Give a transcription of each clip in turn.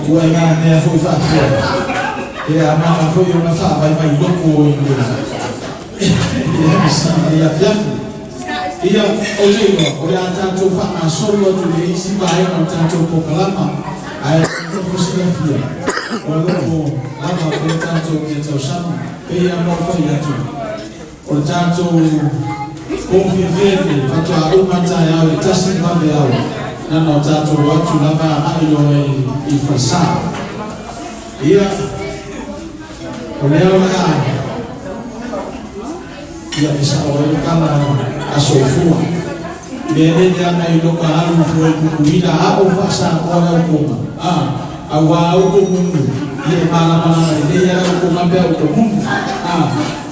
Kuengannya susah sih. Ya, maka aku yang masa baik-baik dulu itu. Iya bisa lihat ya. Iya, oke kok. Udah cancuk pak solo tuh isi baik cancuk kelama. Ayo kita sudah dia. Walaupun lama kita cancuk itu sama. Iya mau kaya tuh. Udah cancuk konfirmasi. Kata aku macam ya, casin kami ya. Nano cancuk waktu lama ayo ifasa. Iya. Beliau lah, ya bisa orang kalau asofua, beda jangan itu kalau tidak apa fasa orang hukum, awal hukum, dia malam-malam ini ya hukum apa hukum,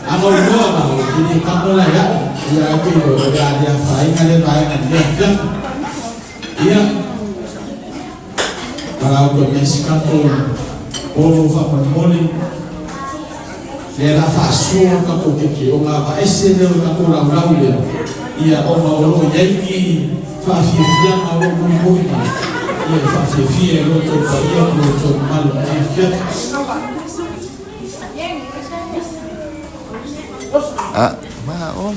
amal doa ini kamu lah ya, ya gitu, ada faedah dia, iya, kalau domestik pun, orang boleh Lera fasua kako kiki o nga va esele o kako lau le ia o ma o yaiki fa fia ma o mo ia fa fia lo to pa ia lo to mal e fia ma o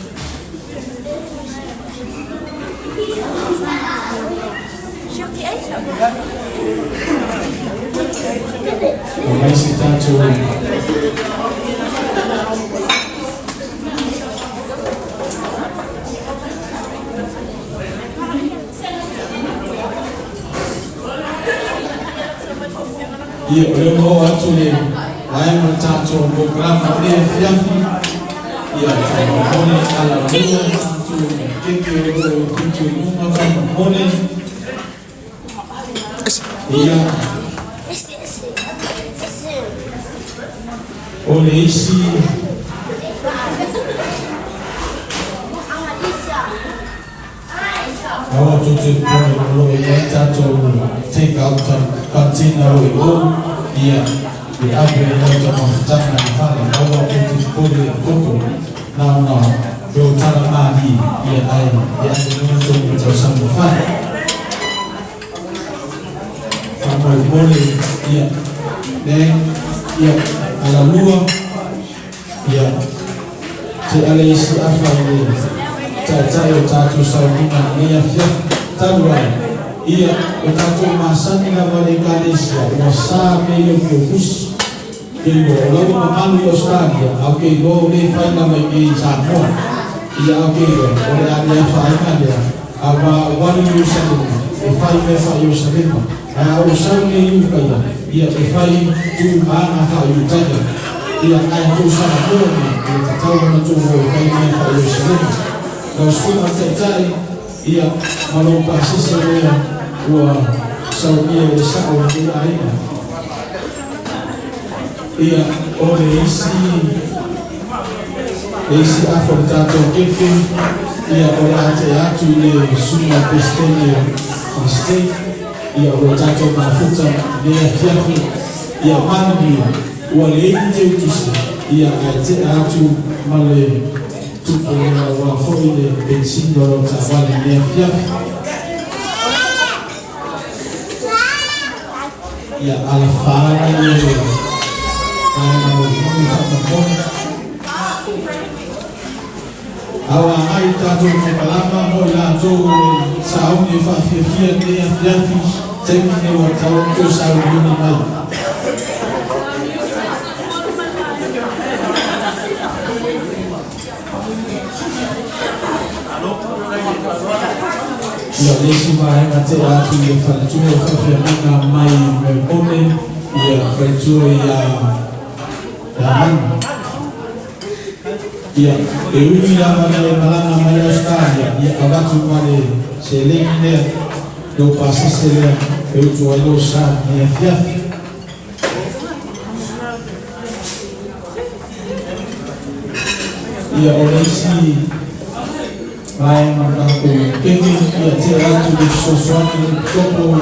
Masih tanto Iya, oleh bawa actually, lain macam program ini fiafi. Iya, mana kalau dia macam kita mana. Iya. Oleh isi. Kalau tujuh kalau yang jatuh take out container itu dia diambil macam jangan salah kalau tujuh boleh tutup nama doa mandi dia lain dia untuk macam sampai sampai boleh dia dan dia ala luar dia saya isi apa ini Caca cacu saudina ia taruhan ia cacu masa ina Indonesia masa meio fokus ibu lalu memalu Australia oke go le fai na mai Samoa ia oke oleh ada fai na dia apa wali Yerusalem fai me fai Yerusalem usang ni kaya ia fai tu mana fai utaja ia ai tu sana ko ni tahu na tu fai me fai Yerusalem Kalau semua terjadi, ia melompat sesuatu wa Saudi Saudi Arabia. Ia oleh isi Afrika Tokyo, ia oleh hati le semua pestanya, ia oleh jatuh mafuta dia fiafi, ia mandi oleh itu ia hati malay wa foile bensindo tabali nefia ya alfara ye ana mo awa aita to kalama mo la to sauni fa fia ne temne wa to sauni mai Ya Yesu bae ngate atu ye fatuo fafia mai mepone ya fatuo ya ya euli ya mana malanga mai Australia ya abatu male selene do pasisele eu tu alo sa ni afia ia olisi vai mandar o kemi ia tirar tudo isso só no topo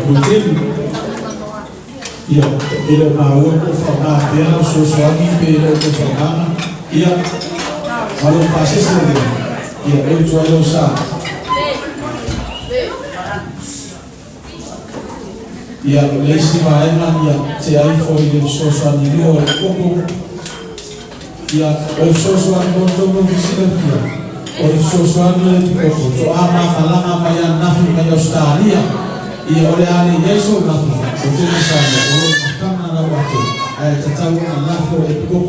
o tempo ia ele mau ko falar pelo so só ni pelo ko falar ia kalau pasisele ia eu tu alo sa ia leisi vai ia te ai foi o so só ni no topo ia o sosuan bontomo visitafia o sosuan le tiko to ama falanga maya nafi maya Australia ia ole ali yeso nafi o tini sana o kama na watu ai tatawu na nafi o tiko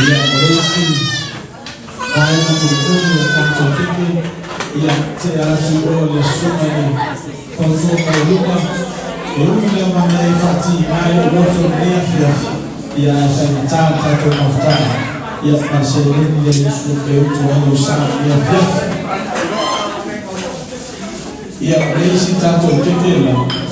ia olesi ai na bontomo tanto tiki ia te atu o le sumani Control Lupa, eu me lembro a minha infatti, mas eu gosto de afia e a sanitar tanto mostrar e a parceria de isso que eu tô usando e a e a preço tanto que dela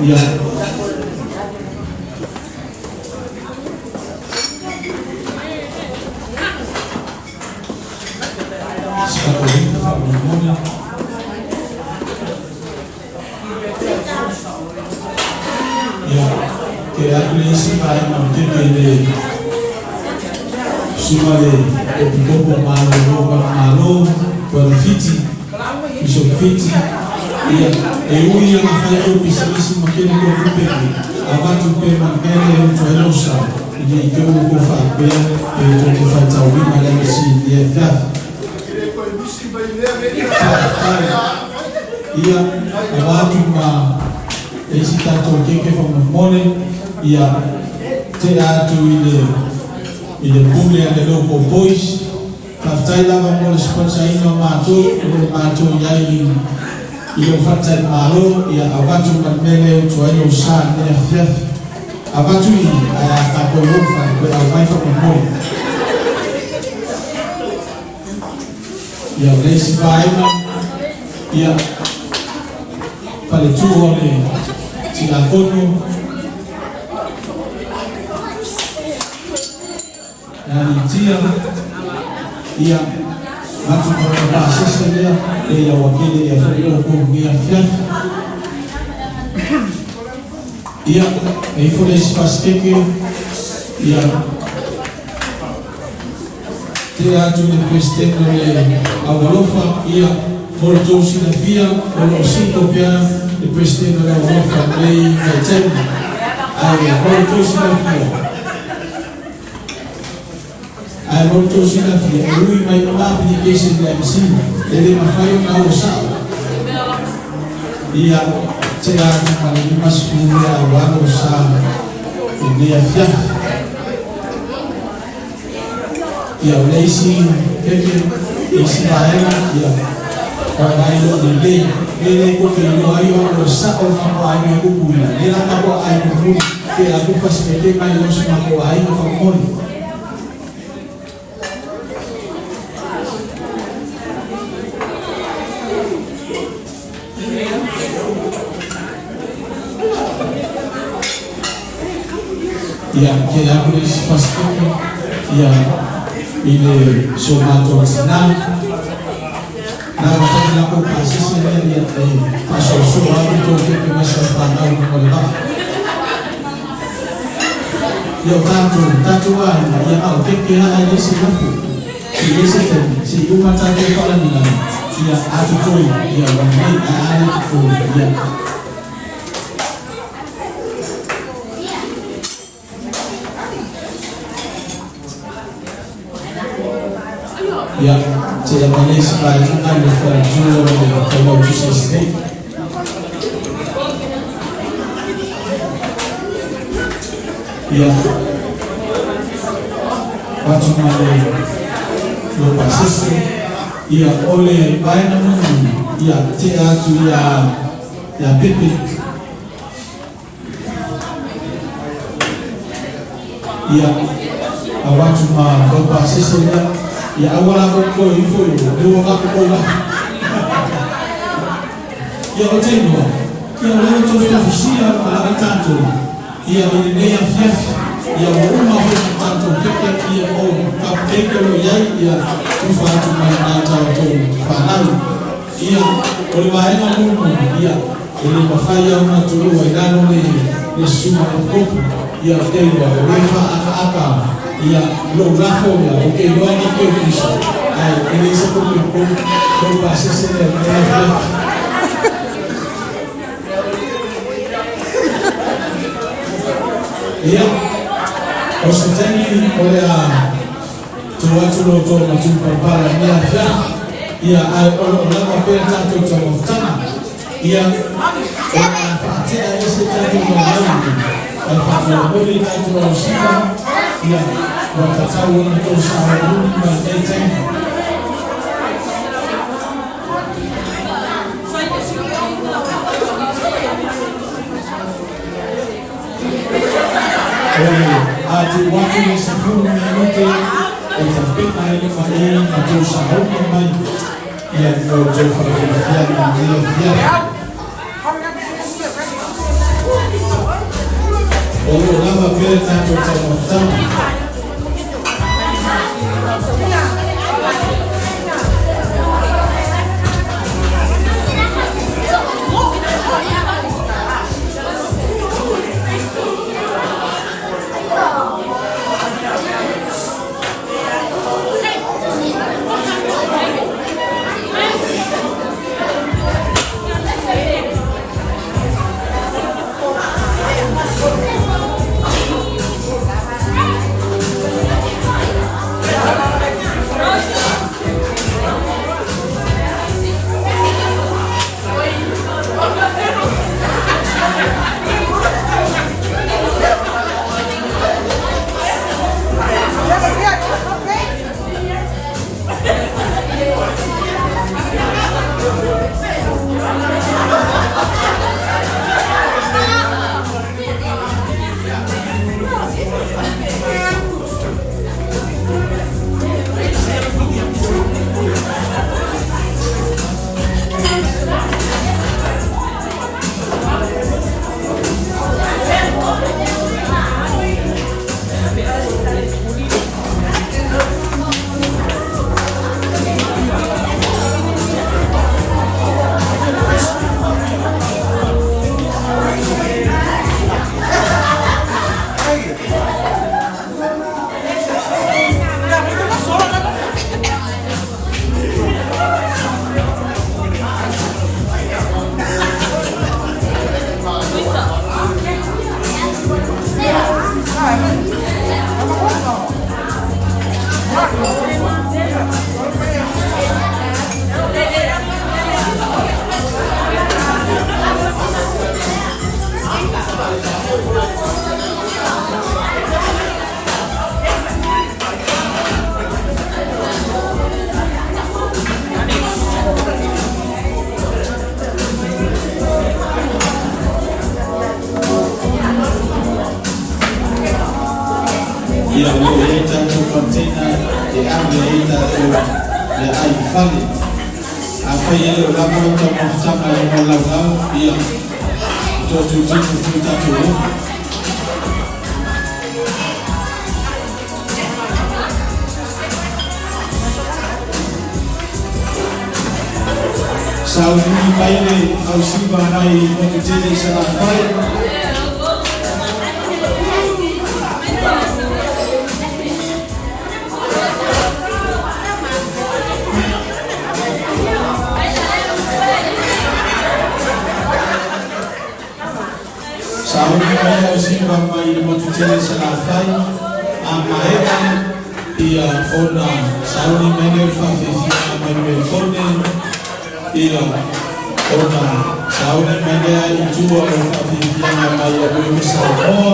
ia que a polícia vai manter suma de pouco malo para fiti isso fiti eu ia na frente do piscíssimo aquele que eu vi avante o pé mangueira eu tô elosa e que eu vou fazer eu tô fazendo ao vivo mas assim é verdade ia avante uma esse tanto que vamos morrer ia teatro e de público de local boys Kaftai lava mo sponsor ino mato yai iyo fatai malo ya abatu manmele tuanyo sa ne afia abatu yi akakoyo fa ko awai fa mo ya lesi baima ya pale tu ole tilakono tia ia matu kwa sasa leo ya wakili ya kuhudumia afya ia ifule spasteke ia teatro de presidente de Awolofa ia molto sinafia o cinco pia de presidente de Awolofa lei kaiten ai molto sinafia ai molto sinafia lui mai una application da vicino ele mafaio na usao ia teatro para de masculino agora usao e afia ia leisi esse bairro ia bairro de lei ele porque não aí o saco não vai me cobrir ele acabou aí no que a culpa se mete mais longe na boa aí no família ia que abre espaço ia ele somato final na hora da composição ele passou suave todo que começou a falar no lugar eu tanto ia ao que era esse grupo e se uma tarde falando ia atitude ia a atitude ia ya te ya Malaysia by Tangani for Juro for Jesus State. Ya watu mali lupa sisi ya ole baina Mungu ya teatu ya pipi ya watu ma lupa sisi ya awala ko info ndio wakakola ya hotengo ya leo tunafushia mara tatu ya ile ya fiafi ya huruma kwa tanto peke ya au kapeke ya tufatu maana watu fanani ya uliwaena Mungu ya ile mafanya unatoroa ndano ni suma mkopo ya tendo wefa aka ya lografo ya ukiwa ni kesho ai ile sio kwa pasese ya ya hospitali olea tuwatu loto matumpa para mia fya ya olama pera tatu tamafutana ya fatia yese tatu mwanangu alfafia boli tatu wa ushika ya wakatawu wanatosha huduma mbete ati watu wa shukuru miote utapita ile maeneo natosha huko maji ya ndio tofauti ya ndio Olo lava pele tatu tamafutana ya uleta container ya ameita ya aifali apa yale unapotoa mafuta ya lao pia mtoto tufuta tu saudi baile au simba mai mtutende sana pale Saudi kaya simba mai mtutende sana pale amaeka ia ona sauni mene whawhiwhia mai me kone ia ona sauni mene ai tua o whawhiwhia mai a ui misa moa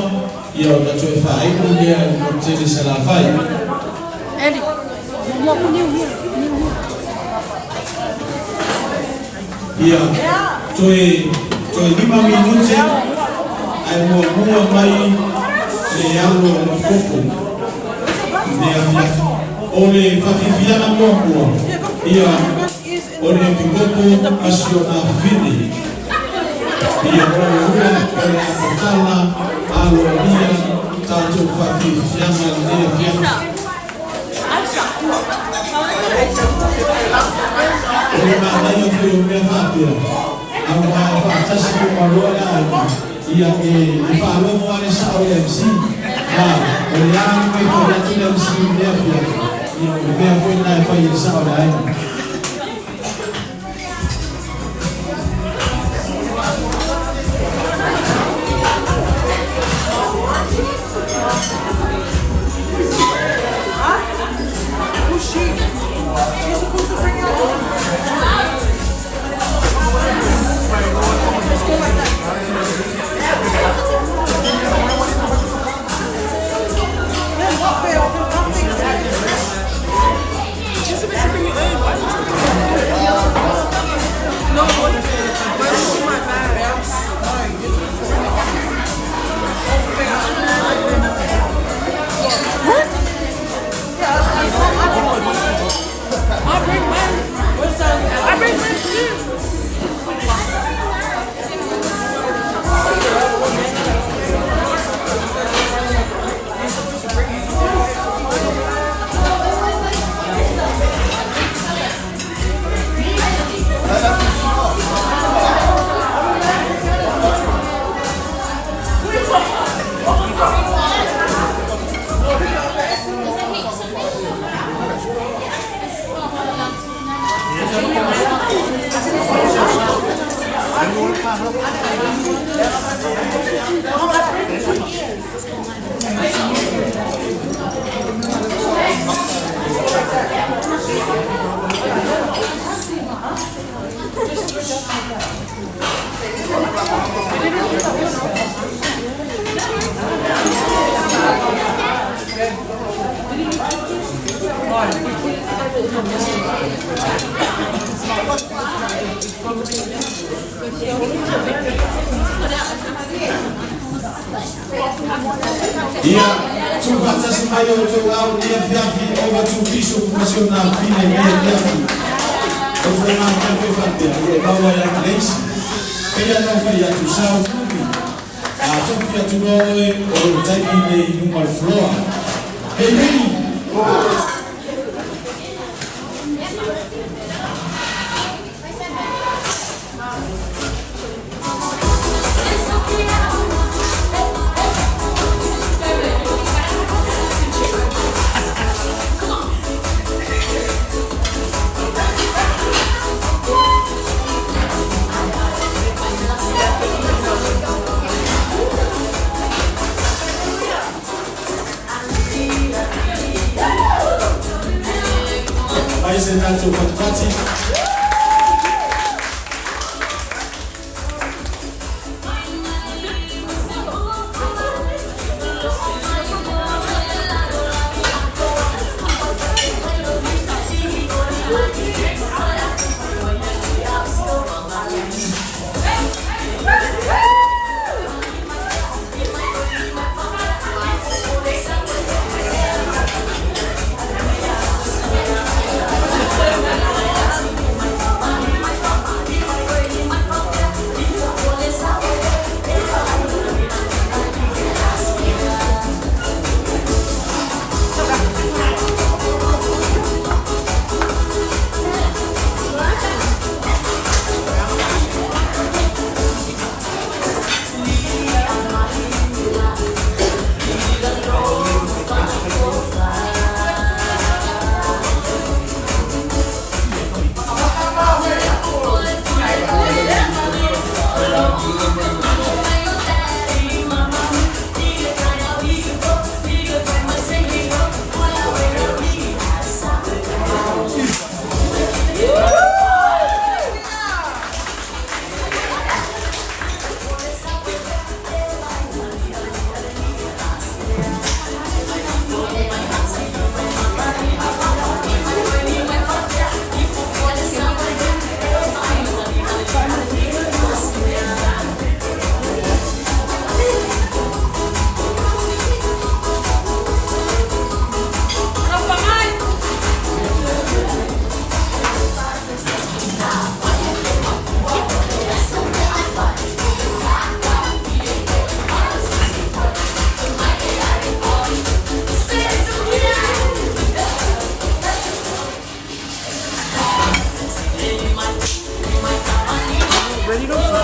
ia ona tue whaeku mea o tene salawhai Eddie, mau new here. ia tue 5 minute ai mua mai le alo o koko o le whawhiwhiana mua ia o le pikoko asio na whini ia o le hua o le apotala alo ia tātou whawhiwhiana le whiana o le mānei o whio mea whapia au mai whaatasi o maroa na aina ia e whaaloa moa le sa o le MC o le ana me ko le tuna MC mea pia ia o le mea koe na e whai e sa o le aina Ia, tu baca semaya untuk au dia viavi over tu piso nasional fine dia viavi. Kau nak apa fakir? Ia bawa yang lain. Ia nak dia tu sau tubi. Tu dia tu bawa orang jadi ni number floor. Hei. Vai sentar seu pacote.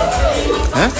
Hah?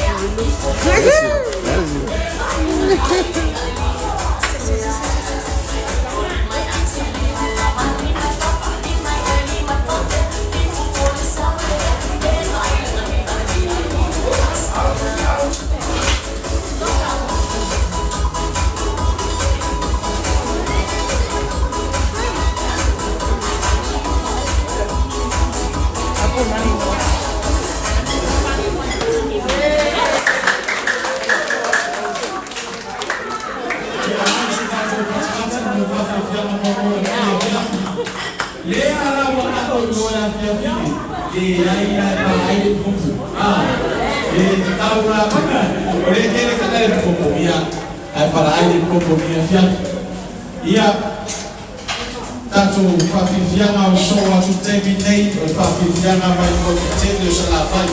Tanto fafifiana o som a tu terminate o fafifiana vai continuar se lá vai.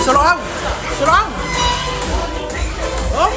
Serang. Oh.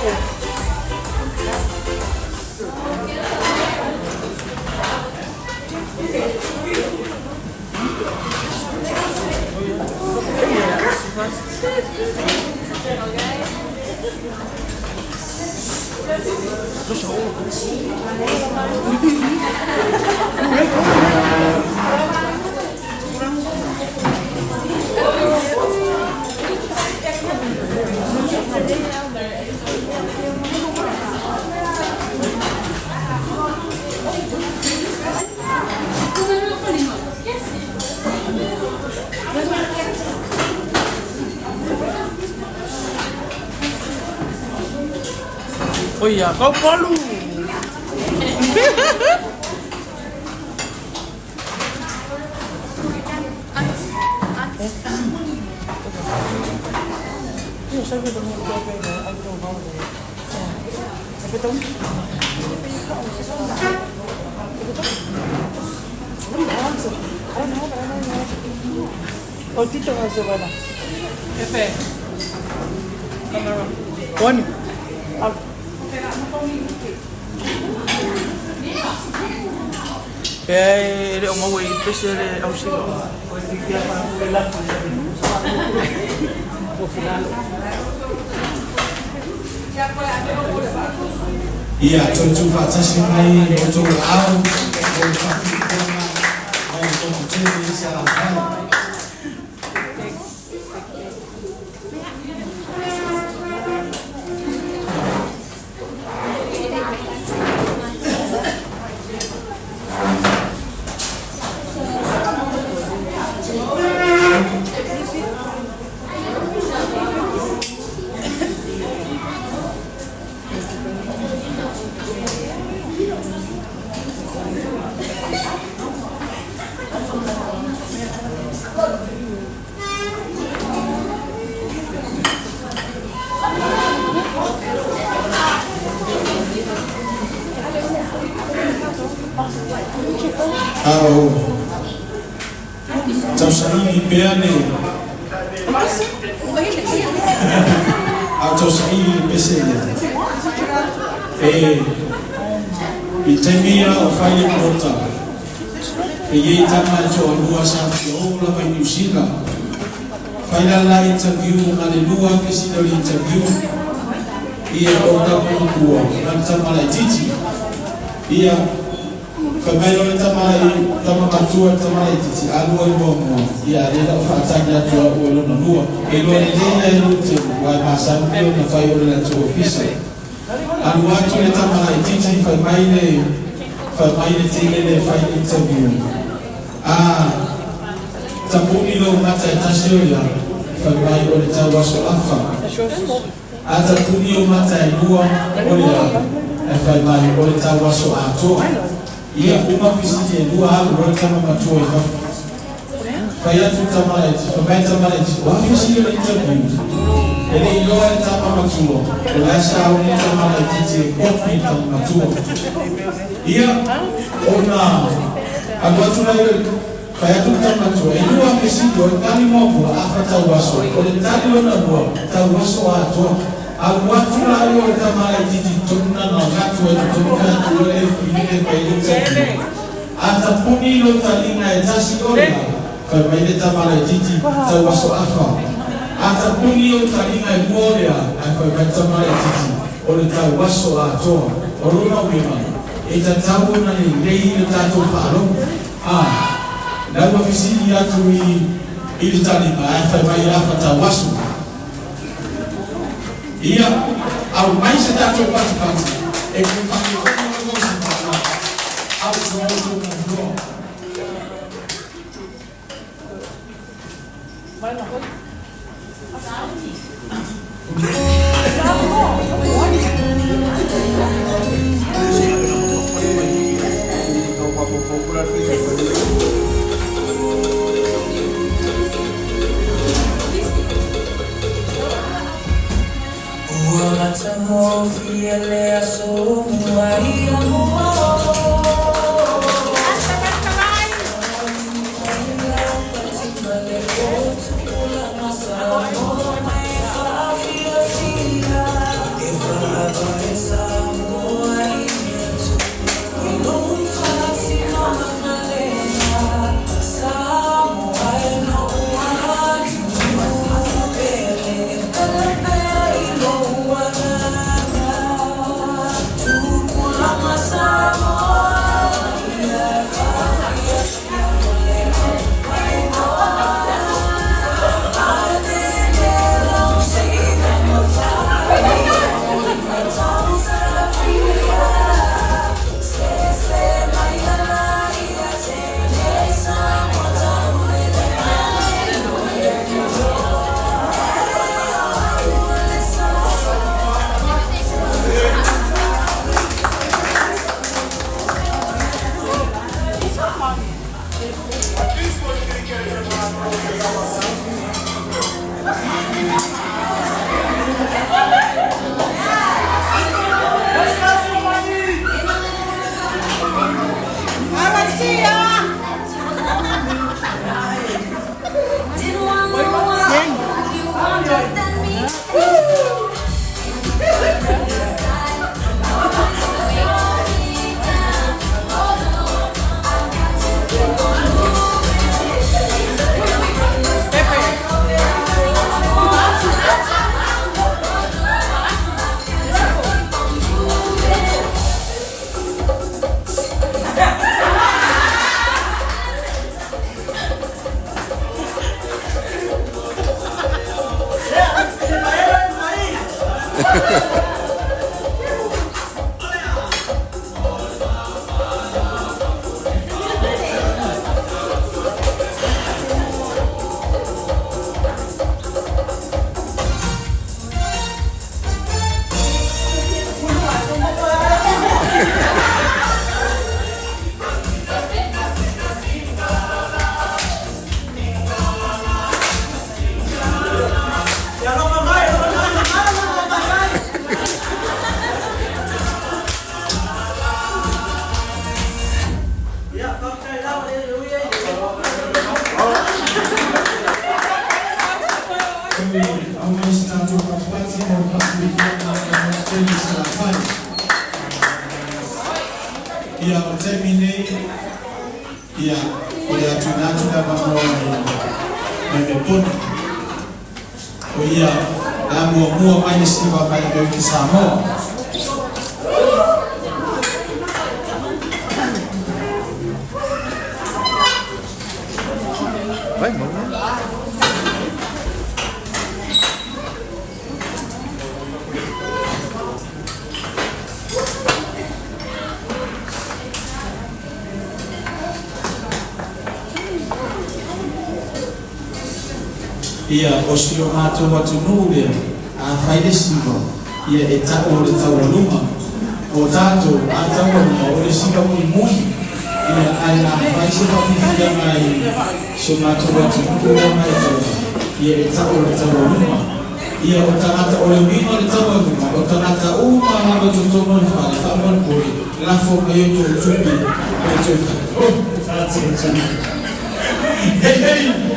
Oh iya, kau malu. Oh, Tito hace buena. Jefe. One. Ele mau wei pese le au si. Iya, tu fatasi mai tu au tu fatasi mai tu tini salah. Au tau saini peane au tau saini pese i temia o whaile kota iei tama to alua sa fiola vai New Zealand whaila la interview alelua kesina li interview ia o tapu kua nan tama lai titi ia Pagkayo ng tama matua tama iti alua mo ya dia fatanya tua ulo na lua ilo ni dia lutu wa masan pio na fayo na tu officer alua tu ni tama iti famaile tingene fai interview tapuni lo mata tasio ya famai ole tawa so afa tapuni lo mata lua ole famai ole tawa so ato ia uma visite dua hal kama matua hivi faya tutamaji famata maji wafisi ile interview ele ilo tama matua ulasha au tama maji kopi tama matua ia ona agwatu na ile faya tutama matua ilo wafisi kani mobo afata waso ole tani na dua tawaso ato agwatu na ile tama maji tuna na watu wetu tuole ile kwa ile atapuni lo talina etasi ola fa mai le tamala titi tau waso afa ata puni o talinga e morea ai fa mai tamala titi o le tau waso atoa o rona uima e ta tau na ni rei le tato whaaro lau mafisini atu i le talinga ai fa mai afa tau waso ia au mai se tato pati pati e kumpani o kono au tuautu na froa ia o termine ia ia tuna mamo me pone o ia la mua mai si va mai do ki Samoa vai mo ia o si o mātou atu nūrea a whaile siwa ia e tako o le tauraluma o tātou a tauraluma o le siwa mui mui ia ai a whaise whapifia mai si o mātou atu nūrea mai taura ia e tako o le tauraluma ia o tangata o le mino le tauraluma o tangata uma hama tutomo le whale whamon kore lafo mai o tō tupi mai tō o tātou tana hei hei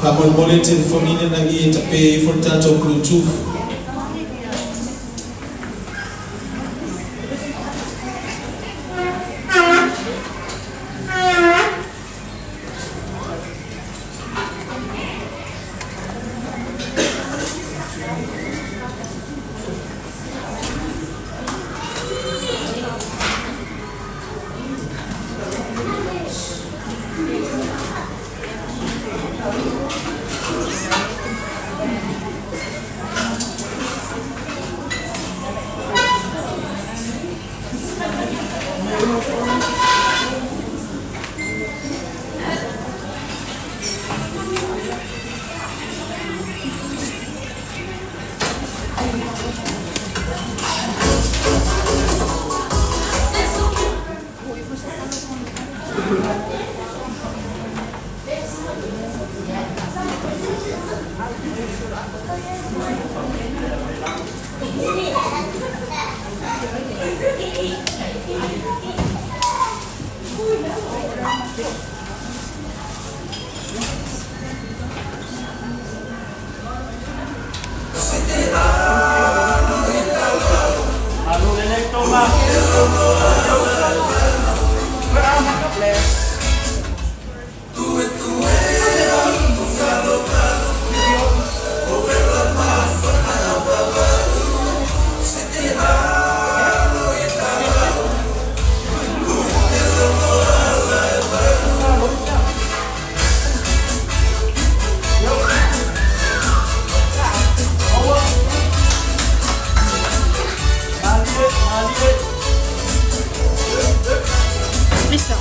Whamole telefonine na i e tape for tato Bluetooth. Listo.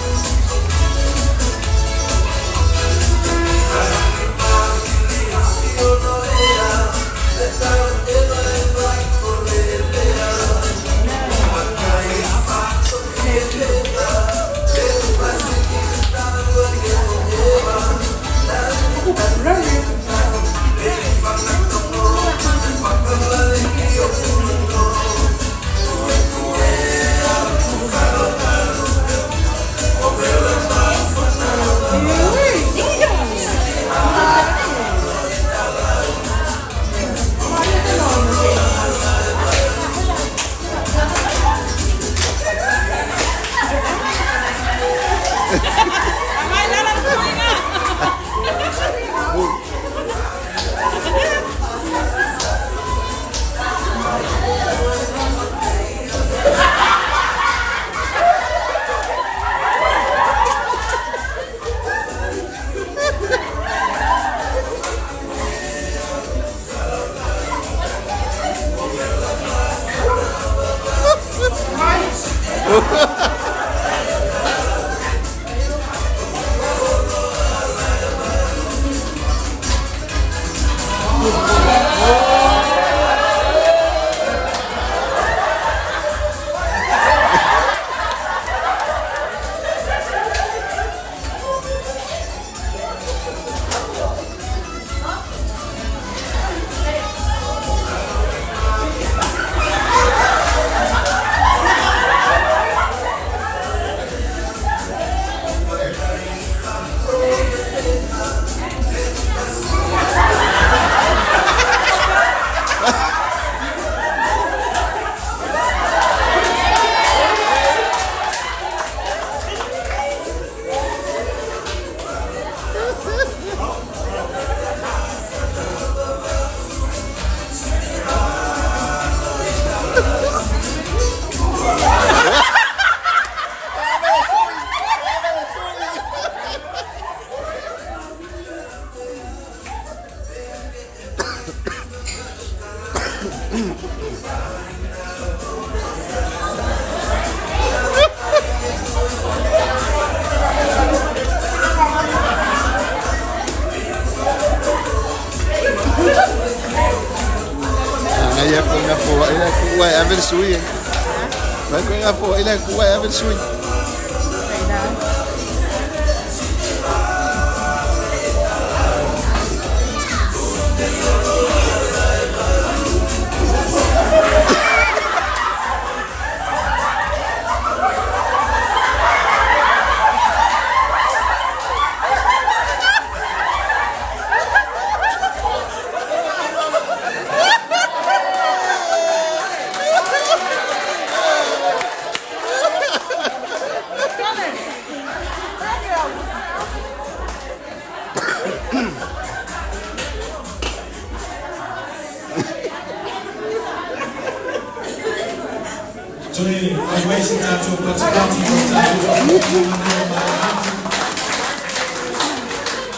kuai ambil sui. Baik kau ngapo ilah kuai ambil sui. Tueni haiwezi tatu katikati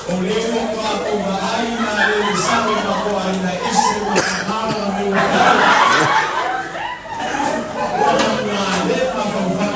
Oleo wako aina ile sawa wako aina isi mara miwaka. Lepa kwa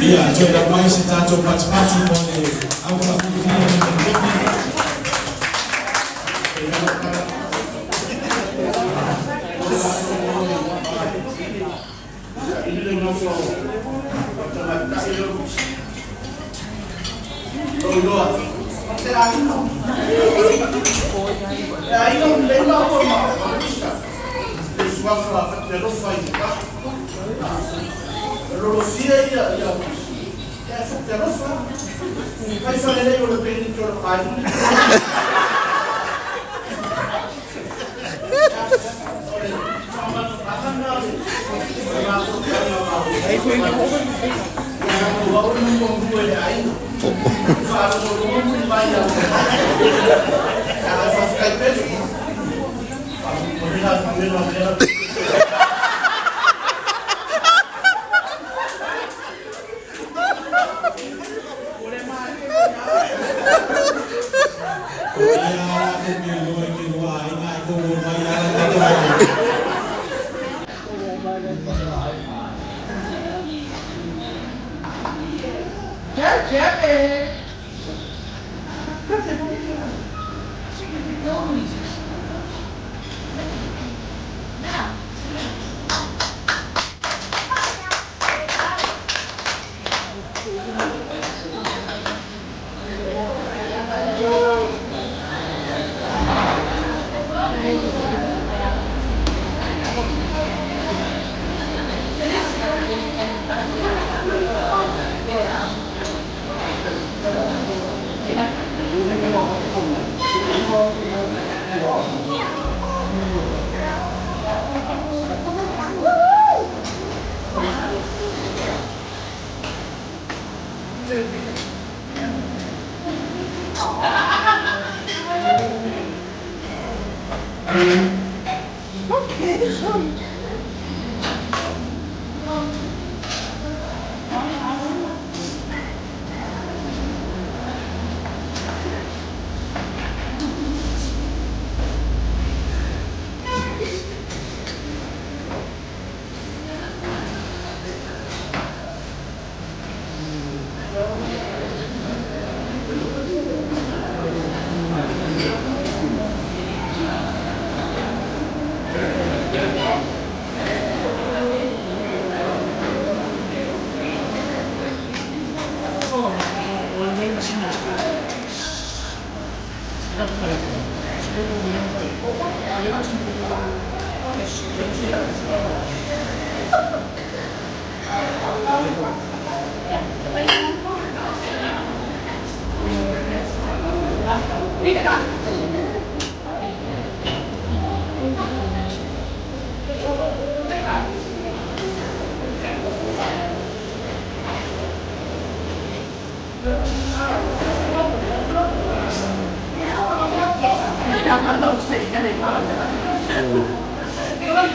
Iya, coba main setato pati-pati boleh. Aku lakukan ini.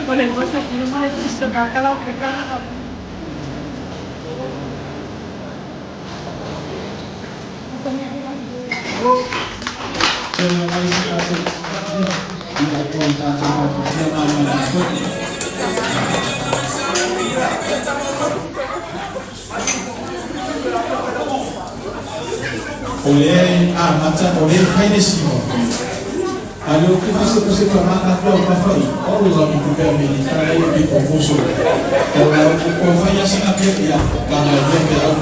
Con el bolso que no me Kalau kita Terima kasih. Ia konta sama nama oleh macam oleh kainesimu. Kalau kita seperti mana kau kafir, Allah membuka ini karena itu bermusuh. Kalau kau fanya sangat dia, kalau dia berau,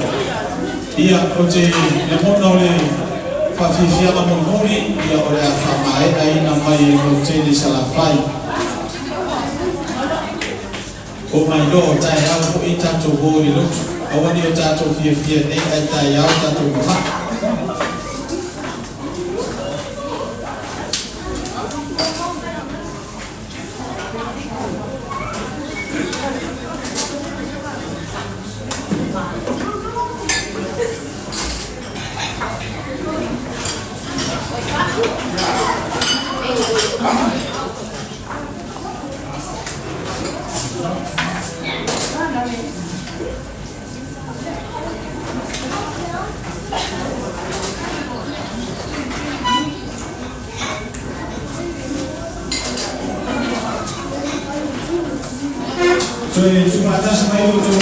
dia protes namun oleh fafifia mamoni dia oleh famai ai namai protes di salafai. Oh my God, saya aku itu coba dulu. Awak dia jatuh fia ni, saya jatuh mak. Jadi cuma ada sama itu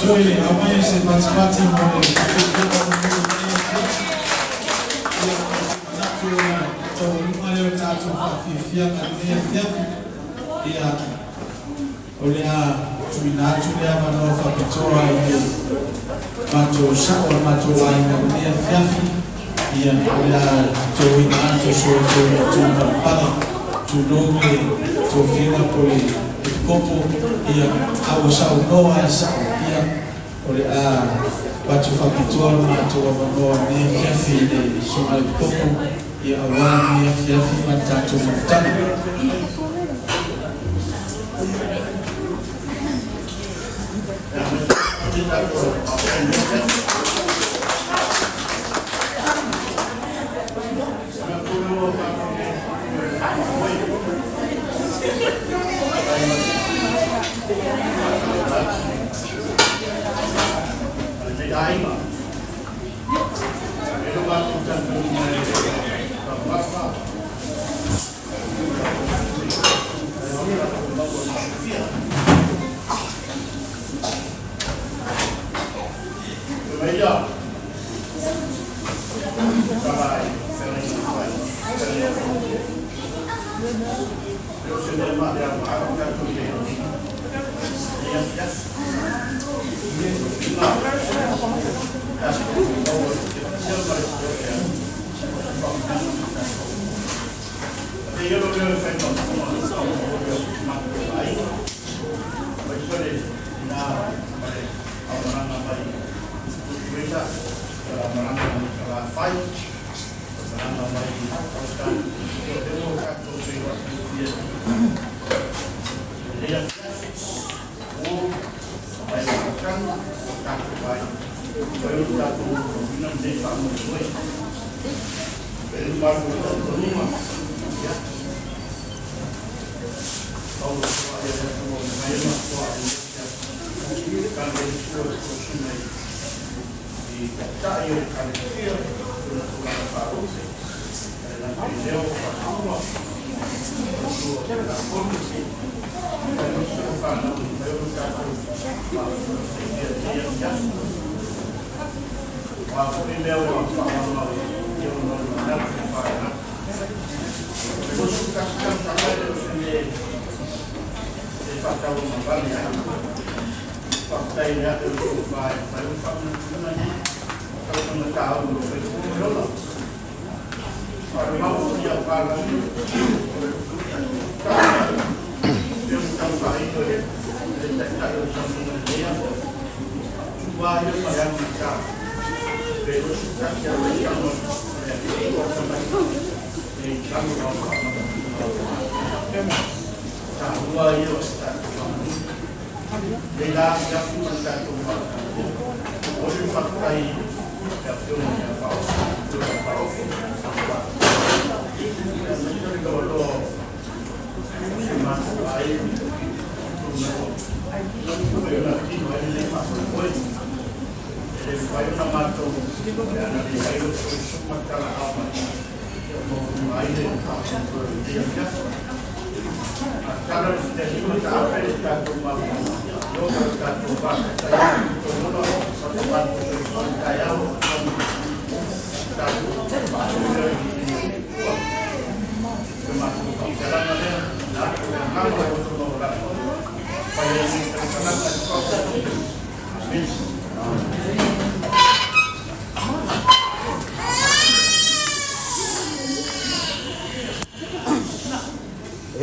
Joy, ambaye se participati mole leo tatu afifia kanea ya olea tuminatu ya manofa kutoa ile macho shawa macho waina kunia fiafi ya olea tuminatu shoto tumba pala tunome tofina pole kopo ya au shau noa ya shau ya olea macho fakitoa macho wa manoa ni fiafi ile shoma kopo ya awali ya fiafi matatu mafutani.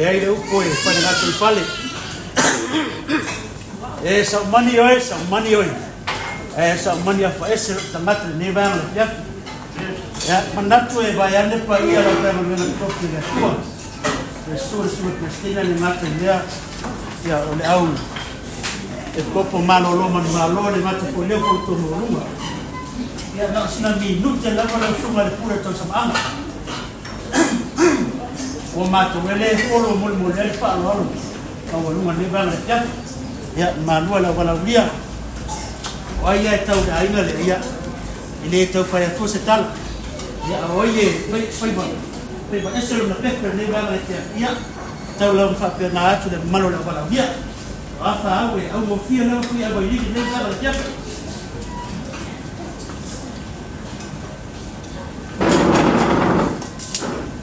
Aí eu fui para lá que fale. Essa mani oi. Essa mani apa esse tamat ni bang ya. Ya manatu e bayar ne pa ia la para ver o toque da tua. Pessoas Cristina ni mata dia ya ole au. E copo malo ni mata ko leo ko to luma. Ya na sina minuto la para suma de pura to sama. O mato ele folo mul ele fa lo o lu mane bang ya manual wala via o ya tau da ina le ya ile tau fa ya to setal ya oye fai ba pe ba ese lo na pe ne ba le tia ia tau la fa pe na atu de malo la bala dia afa awe au mo fia na fia ba yiki ne ba le tia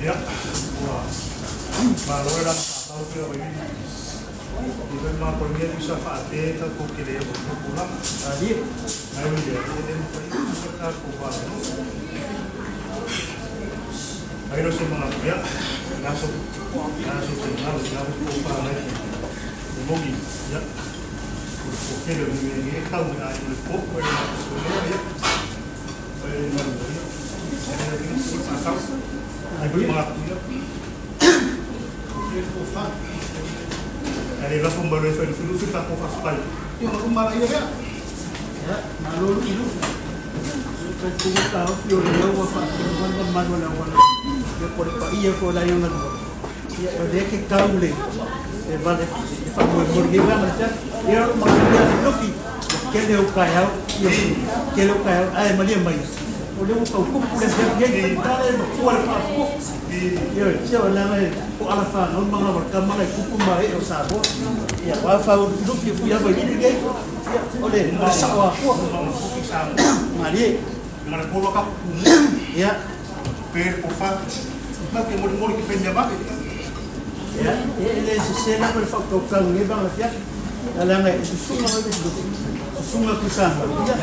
ya malo la tau ke ba yiki di ma por dia bisa fa te ta ko ke le ko pula tadi ai we dia ne ta ko ba ai no se mana ya langsung kenal ko pa na mogi ya ko ke le ni tahu na ai ko ko na ko ya ai no ni ko pa ta ai ko ma ya ko fa ai la fumba le fa lu fi ta ko fa spai yo ko ma ya ya malu itu kan tahu yo le wa fa ko ma no la wala de por pa ia ko la yo ngado ya de que caule vale fa mo morgue va marcha yo mo dia lofi que le o caiu yo que le o caiu ai malia mai o le o ku ku le dia dale no ko fa ko yo se wala mai ko ala fa no manga war ka manga ku ku mai o sabo ya wa fa o lofi fu ya ba ni ge ya ole no sa wa ko mali ngara ko ka ya per por fa ma que mo que pende ba ya ele se sena per fa ko ka ngi ba ya ala ngai su sunga ba su sunga ku sa ya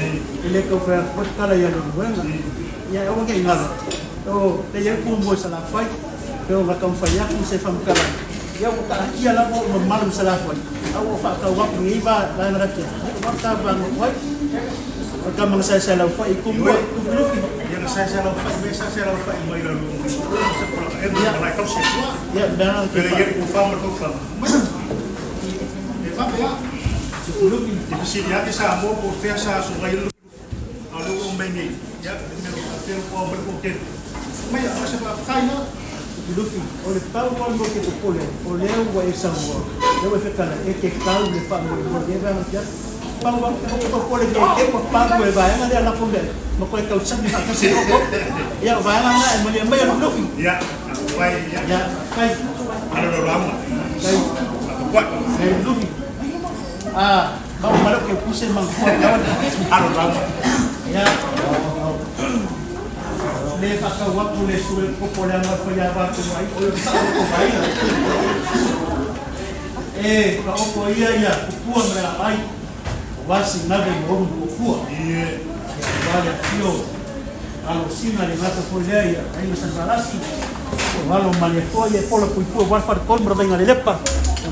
ele ko fa ko kala ya no bueno ya o ngai ngala o te ya ku mo sa la fai ko va kam fa ya ku se fam kala ya ko ta kia la mo malum sa la fai au fa ka wa ngi ba la na kia ko ta ba mo fai ka mang sa la fai ku mo ku lufi yang saya lalu mai lalu ya na kau se ya dan pero ya ku fa mo ko fa e fa ya lufi itu sih ya que sa mo por fe sa su ngai lu alu o mengi ya me lo pero ko ber ko ke mai ya sa fa kai na lufi o le pau mo que te pole o le wa esa mo le wa fe kala e que kau le fa mo le va ya pau ko pole que ko pau e vai na la ponde mo ko ka usap ni ka se ko ya vai na mo le mai lufi ya vai ya kai ada lo lama kai kuat lufi ah kau malu que puse mang kuat kawan ada lama ya le fa ka wa pule su ko pole ma fa ya ba ko ai o sa ko vai ka o ko ia ku mra ai wasi nave mo ko fu iya vale fio alo sina le mata por lei aí no San Balasi o valo manefoie polo puipu war far colbro venga le lepa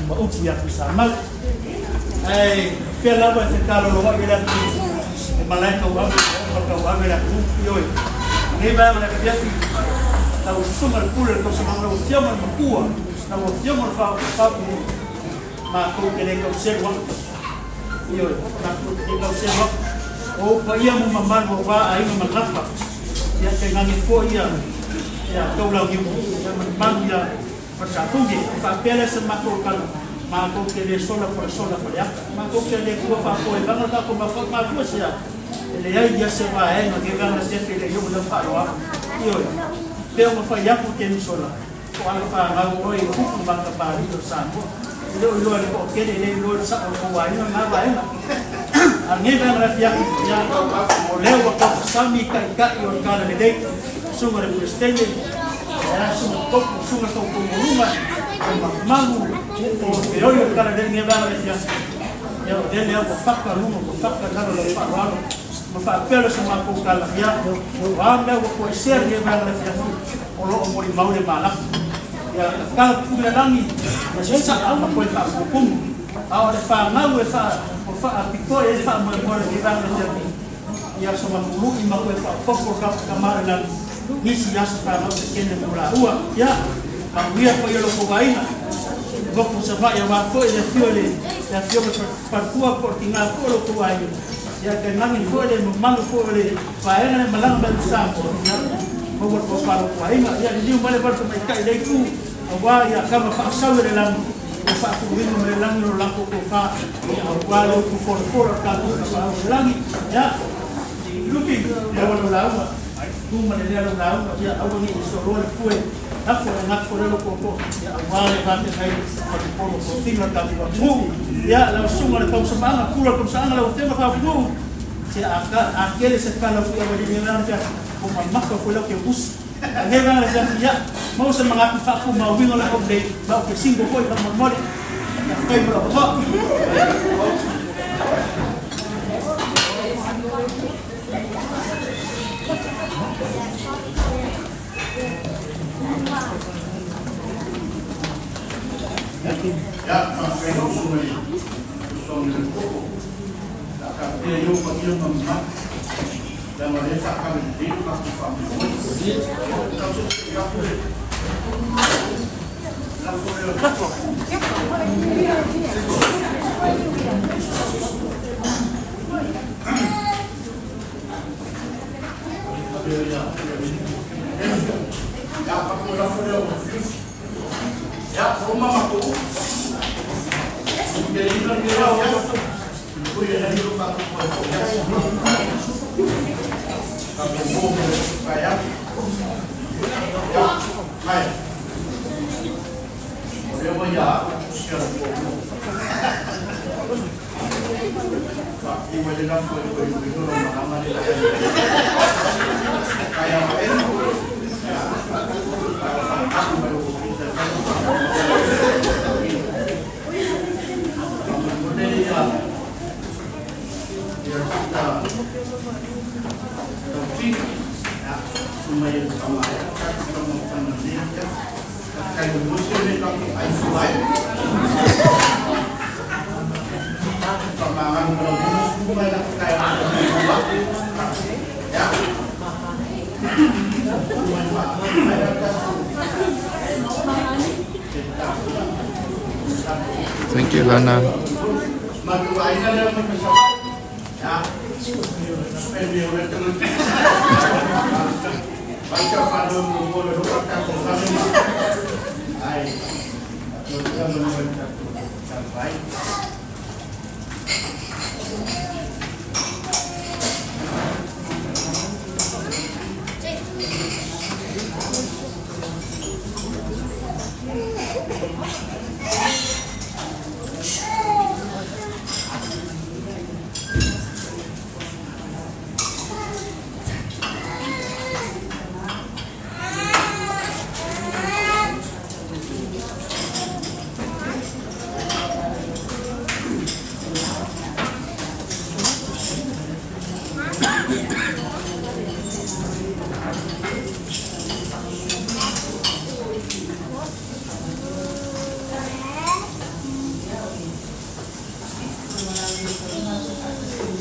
ma uti ya bisa mal ai fela ba se calo lo va a ver malaika wa ka wa ver ku yo ne va na que fi ta usuma pure ko se mangro tiamo ma kuwa na wo tiamo fa ma ko que le conserva yo na ko que conserva o pa ia mo mamar mo ba ai mo malafa ya que ngani fo ia ya to la gi mo man ya pa sa tugi fa pele se ma ko kala ma ko que le sola por ya ma ko que le ko fa ko e va na ko ma fa ma ko se ya le ai ya se va no que va na se le yo mo fa ro yo pero mo fa ya ko que ni sola ko ala fa ga ro i ku ba ka pa ri do sa mo lo ko que le lo sa ko wa ni na ba na Angeva rafia ya o leo ka sami ka yo kala le dei sunga le stende ya sunga to ko rumba magu o yo kala le ngeva rafia ya o dele ko fakka rumo ko fakka kala le paralo ma fa pelo sama ko kala ya o anda ko ser ngeva rafia o lo mo ni maule mala ya kala kula langi ya sesa alma ko fa ko kum awal fa ngau fa apiko e fa mo di bang na ya so ma mulu i ma ko fa foko ka kamar na nisi ya so fa no kende mula ua ya ma wia ko yo ko vaina go ko sa va ya ma ko e fiole ya fiole par tua por tinga ko ko vaina ya que nami fole mo mango fole fa ena malang ban sa ya mo ko fa ko vaina ya ni male par to mai kai dai ku wa ya kama fa saure la fa ku vino me lang no lang ko fa walo ku for ka ku fa langi ya lupi ya wala la tu ma le la ya awani so ro le fue Aku nak korelo ko ya awale ba te kai ko ko tinga ta ko ya la sunga le tau sama kula ko sama la tema fa fu se aquele se fala que vai melhorar já como marca foi lo que bus agora já ya mau se mga fa ko mau wingo la update ba que singo foi para memori kai bro ho Ya, mas kaya gusto mo yun. Gusto mo yun po. Kaya yung pag-yung mamah, dan mereka kami dito kasi kami. Ya, rumah aku. Jadi kan dia ya. Aku ya dari rumah aku. Kami mau saya. Ya, hai. Dia mau ya, sekarang. Tapi wajib aku itu rumah lama dia. Kayak apa ini? Aku baru Thank you, Lana.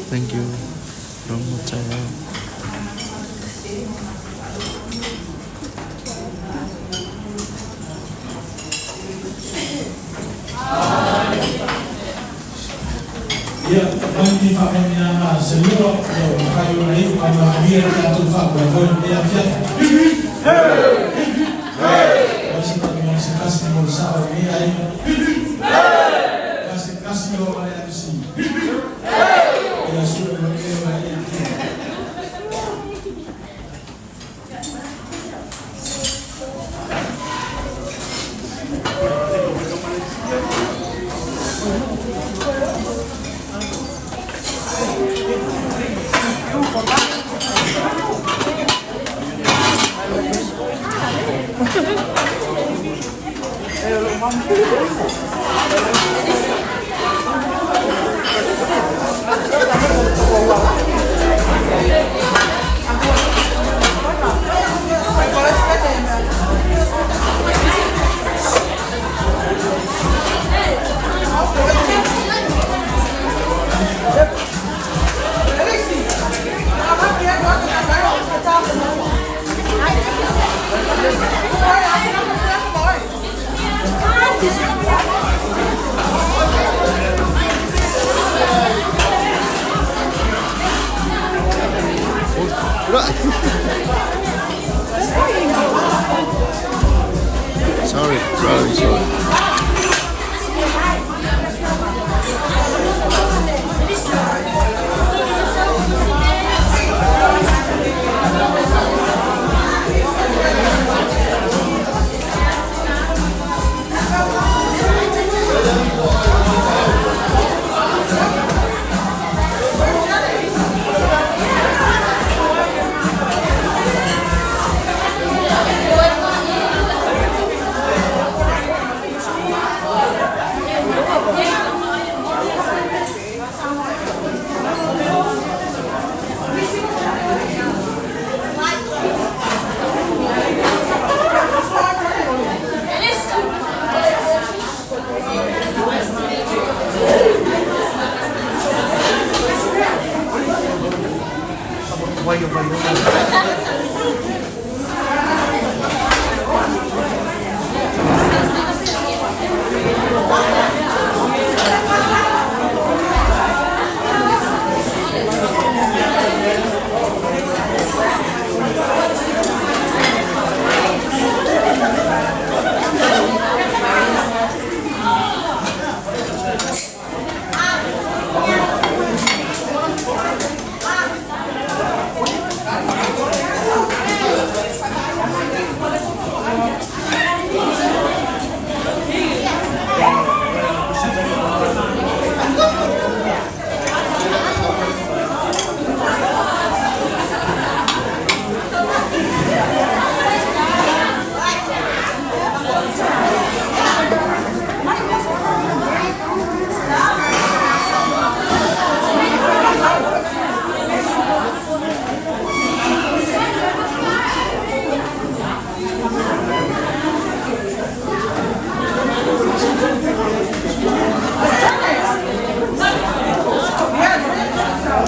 Thank you from China. Ya, bagi fakirnya seluruh kayu lain pada dia jatuh fakir pun dia siap. Masih kami masih kasih berusaha ini ayo. Kasih orang yang sini. Ya sudah berkira ini. Sorry.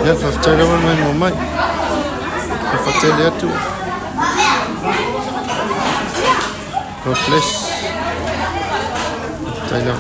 Ya, whaftaila wan mai mo mai. Whaftaila atu. God bless. Whaftaila.